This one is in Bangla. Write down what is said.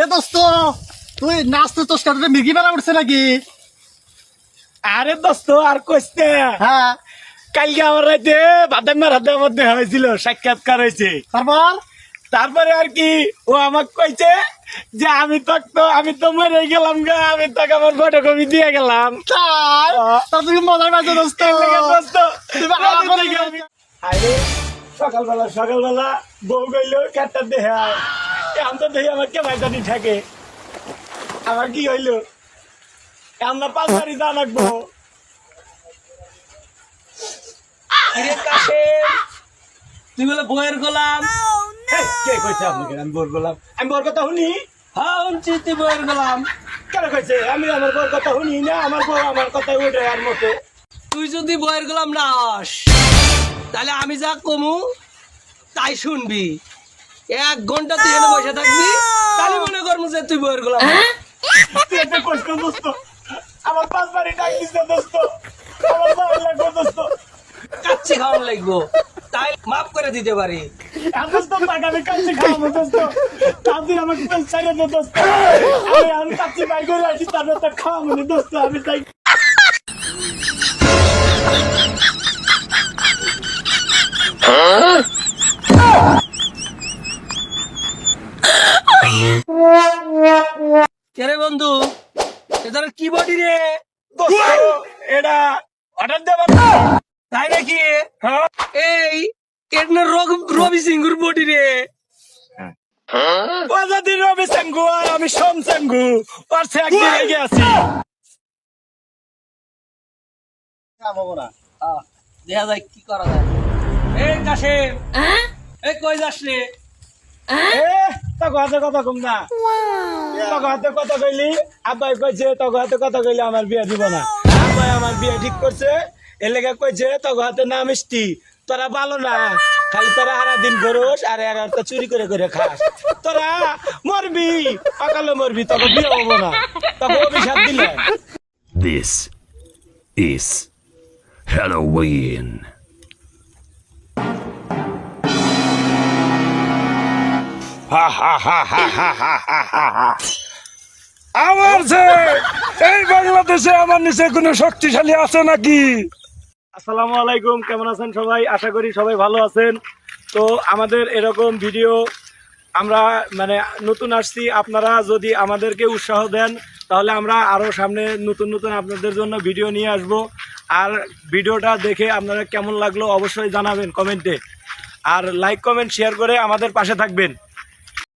এ দোস্ত তুই নাচতে তোর সাথে মির্গি মেলা উঠছে নাকি? আরে দোস্ত আর কইতে হ্যাঁ, কালকে আমার রাতে বাদামের হাতে মধ্যে হয়েছিল, সাক্ষাৎকার হয়েছে। তারপরে আর কি ও আমাকে কইছে যে আমি তো মরে গেলাম গা, আমি তোকে আমার ফটোকপি দিয়ে গেলাম। তাই তা তুমি মজা পাইছো দোস্ত। দোস্ত তুমি আমার করে গেল। আরে সকালবেলা বউ গইল কাটটা দেহা, এখন তো দেখি আমার কে ভাইজানি থাকে। আমার কি হইলো, আমরা 5 বাড়ি যা লাগবো। তুই বলে বইয়ের গোলাম? কে কইছে আপনাকে আমি বউর গোলাম? আমি বউর কথা শুনি? হ্যাঁ শুনছি তুই বইয়ের গোলাম। কেন কইছে আমি আমার বউর কথা শুনি না? আমার বউ আমার কথা উঠে আর মতো। তুই যদি বইয়ের গোলাম না হস তাহলে আমি যা কমু তাই শুনবি। 1 ঘন্টা তুই এনে বসে থাকবি, তাহলে মনে করবো যে তুই বইয়ের গোলাম। তুই একটা কষ্ট দোস্ত, আমার 5 বাড়ি ডাক দিচ্ছে দোস্ত, আমার ভালো লাগবে দোস্ত। কাচ্চি খাওয়ান লাগবো, তাই মাফ করে দিতে পারি। দোস্ত টাকা আমি কাচ্চি খাওয়াবো দোস্ত, তাদের আমাকে ছেড়ে দে দোস্ত। আমি কাচ্চি বাই করে আসি, তাদের তো খাওয়াবো না দোস্ত। আমি তাই রে বন্ধু, এদের কি বডি রে? দোস্ত এটা অর্ডার দেবার তাই নাকি? হ্যাঁ এই এটা রবি সিংগুর বডি রে। যদি রবি সাঙ্গু আর আমি সোম সাঙ্গু পারছে একদিন লেগে আছি। দেখা যায় কি করা যায়। এই কাশেম, এই কই যাস রে? তোকে হাতে কথা কম না, তোকে হাতে কথা কইলি আব্বাই কইছে তোকে হাতে কথা কইলে আমার বিয়ে দিব না। আব্বাই আমার বিয়ে ঠিক করছে, এর লেগে কইছে তোকে হাতে না মিষ্টি, তোরা ভালো না, খালি তোরা সারাদিন গরস আর এর তো চুরি করে করে খাস, তোরা মরবি, সকালে মরবি, তোকে বিয়ে হবো না, তোকে অভিশাপ দিলে। This is Halloween. আমার এই বাংলাদেশে আমার নিচে কোনো শক্তিশালী আছে নাকি? আসসালামু আলাইকুম, কেমন আছেন সবাই? আশা করি সবাই ভালো আছেন। তো আমাদের এরকম ভিডিও আমরা মানে নতুন আসছি, আপনারা যদি আমাদেরকে উৎসাহ দেন তাহলে আমরা আরও সামনে নতুন নতুন আপনাদের জন্য ভিডিও নিয়ে আসব। আর ভিডিওটা দেখে আপনারা কেমন লাগলো অবশ্যই জানাবেন কমেন্টে, আর লাইক কমেন্ট শেয়ার করে আমাদের পাশে থাকবেন।